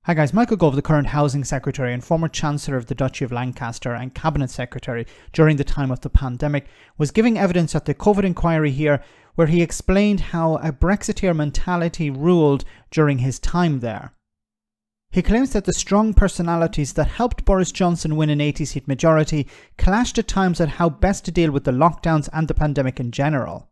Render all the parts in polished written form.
Hi guys, Michael Gove, the current Housing Secretary and former Chancellor of the Duchy of Lancaster and Cabinet Secretary during the time of the pandemic, was giving evidence at the COVID inquiry here where he explained how a Brexiteer mentality ruled during his time there. He claims that the strong personalities that helped Boris Johnson win an 80-seat majority clashed at times at how best to deal with the lockdowns and the pandemic in general.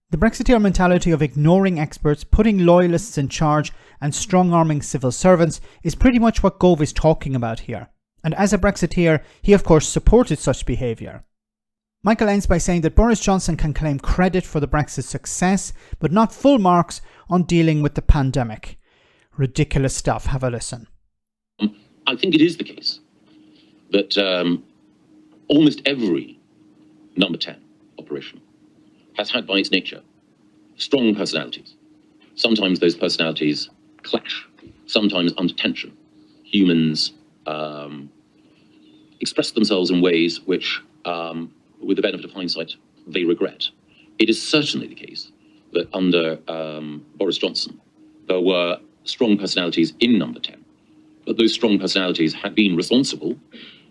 The Brexiteer mentality of ignoring experts, putting loyalists in charge and strong-arming civil servants is pretty much what Gove is talking about here. And as a Brexiteer, he of course supported such behaviour. Michael ends by saying that Boris Johnson can claim credit for the Brexit success, but not full marks on dealing with the pandemic. Ridiculous stuff. Have a listen. I think it is the case that almost every number 10 operation has had by its nature strong personalities. Sometimes those personalities clash, sometimes under tension. Humans express themselves in ways which, with the benefit of hindsight, they regret. It is certainly the case that under Boris Johnson, there were strong personalities in number 10, but those strong personalities had been responsible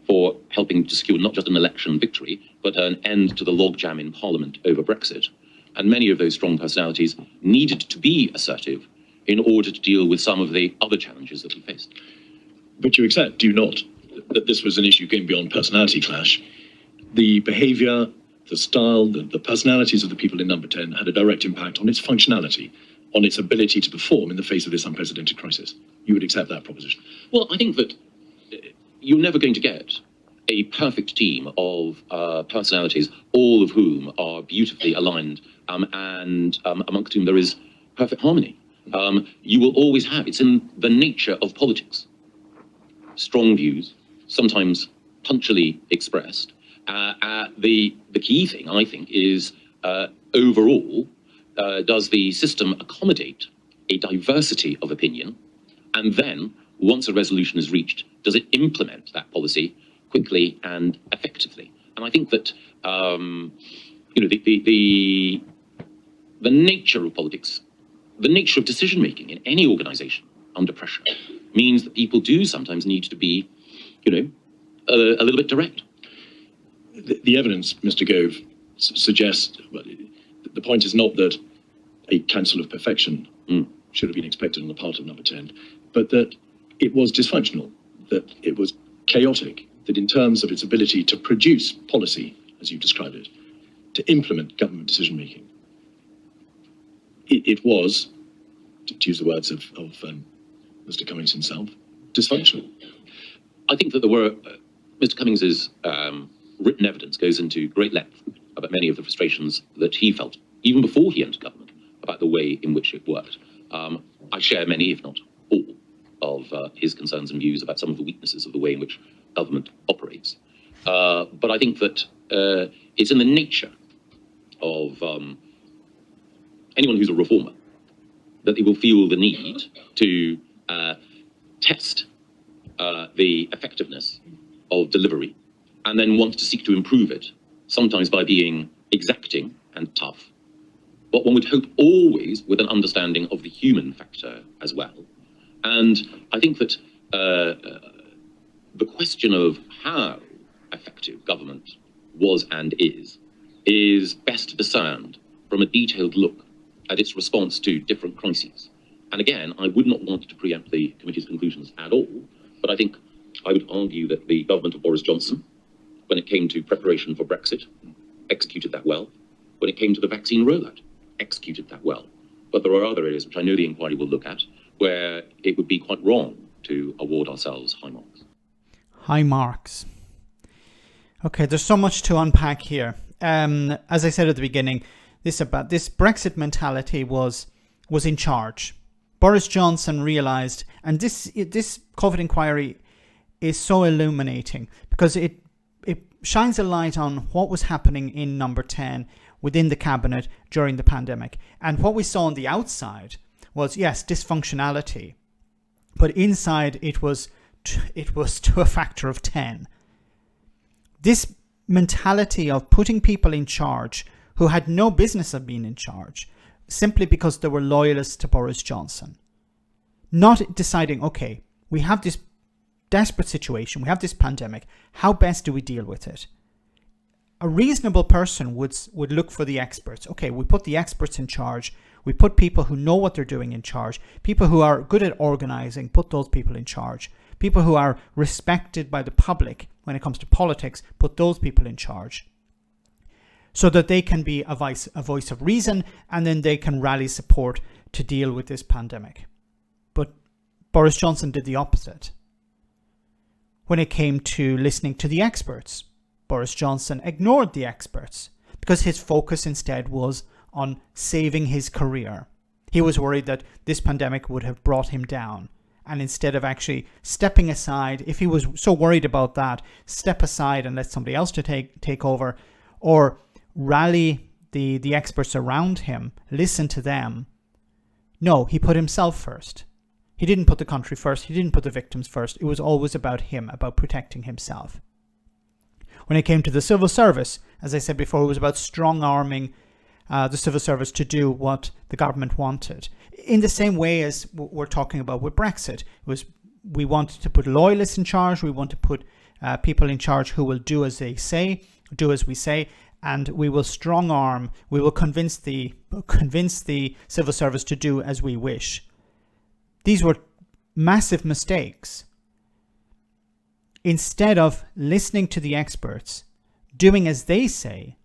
for helping to secure not just an election victory, but an end to the logjam in Parliament over Brexit. And many of those strong personalities needed to be assertive in order to deal with some of the other challenges that we faced. But you accept, do you not, that this was an issue going beyond personality clash? The behaviour, the style, the personalities of the people in number 10 had a direct impact on its functionality, on its ability to perform in the face of this unprecedented crisis. You would accept that proposition? Well, I think that you're never going to get a perfect team of personalities, all of whom are beautifully aligned and amongst whom there is perfect harmony. You will always have, it's in the nature of politics, strong views, sometimes punctually expressed. The key thing, I think, is overall, does the system accommodate a diversity of opinion? And then, once a resolution is reached, does it implement that policy quickly and effectively? And I think that the nature of politics, the nature of decision making in any organisation under pressure, means that people do sometimes need to be, a little bit direct. The evidence, Mr. Gove, suggests, well, the point is not that a council of perfection should have been expected on the part of number 10, but that it was dysfunctional, that it was chaotic, that in terms of its ability to produce policy, as you've described it, to implement government decision-making, it was, to use the words of Mr. Cummings himself, dysfunctional. I think that there were, Mr. Cummings's written evidence goes into great length about many of the frustrations that he felt, even before he entered government, about the way in which it worked. I share many, if not all, of his concerns and views about some of the weaknesses of the way in which government operates. But I think that it's in the nature of anyone who's a reformer that they will feel the need to test the effectiveness of delivery and then want to seek to improve it, sometimes by being exacting and tough, but one would hope always with an understanding of the human factor as well. And I think that the question of how effective government was and is best discerned from a detailed look at its response to different crises. And again, I would not want to preempt the committee's conclusions at all, but I think I would argue that the government of Boris Johnson, when it came to preparation for Brexit, executed that well. When it came to the vaccine rollout, executed that well. But there are other areas which I know the inquiry will look at where it would be quite wrong to award ourselves high marks. High marks. Okay, there's so much to unpack here. As I said at the beginning, this Brexit mentality was in charge. Boris Johnson realised, and this COVID inquiry is so illuminating because it shines a light on what was happening in number 10 within the cabinet during the pandemic. And what we saw on the outside was, yes, dysfunctionality, but inside it was to a factor of 10. This mentality of putting people in charge who had no business of being in charge simply because they were loyalists to Boris Johnson. Not deciding, okay, we have this desperate situation, we have this pandemic, how best do we deal with it? A reasonable person would look for the experts. Okay, we put the experts in charge. We put people who know what they're doing in charge. People who are good at organizing, put those people in charge. People who are respected by the public when it comes to politics, put those people in charge. So that they can be a voice of reason, and then they can rally support to deal with this pandemic. But Boris Johnson did the opposite. When it came to listening to the experts, Boris Johnson ignored the experts because his focus instead was on saving his career. He was worried that this pandemic would have brought him down. And instead of actually stepping aside, if he was so worried about that, step aside and let somebody else to take over, or rally the experts around him, listen to them. No, he put himself first. He didn't put the country first. He didn't put the victims first. It was always about him, about protecting himself. When it came to the civil service, as I said before, it was about strong-arming the civil service to do what the government wanted. In the same way as we're talking about with Brexit, we wanted to put loyalists in charge. We want to put people in charge who will do as they say, do as we say, and we will strong-arm. We will convince the civil service to do as we wish. These were massive mistakes. Instead of listening to the experts, doing as they say,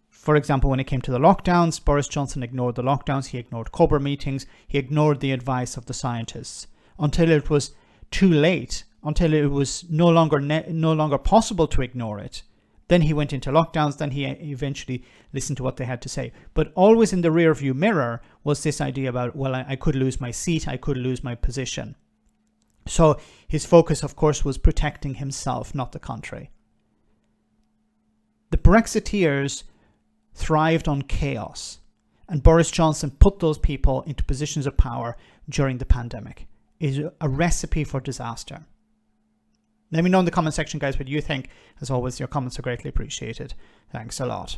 for example, when it came to the lockdowns, Boris Johnson ignored the lockdowns, he ignored COBRA meetings, he ignored the advice of the scientists until it was too late, until it was no longer possible to ignore it. Then he went into lockdowns, then he eventually listened to what they had to say. But always in the rearview mirror was this idea about, well, I could lose my seat, I could lose my position. So his focus, of course, was protecting himself, not the country. The Brexiteers thrived on chaos, and Boris Johnson put those people into positions of power during the pandemic. It is a recipe for disaster. Let me know in the comment section, guys, what you think. As always, your comments are greatly appreciated. Thanks a lot.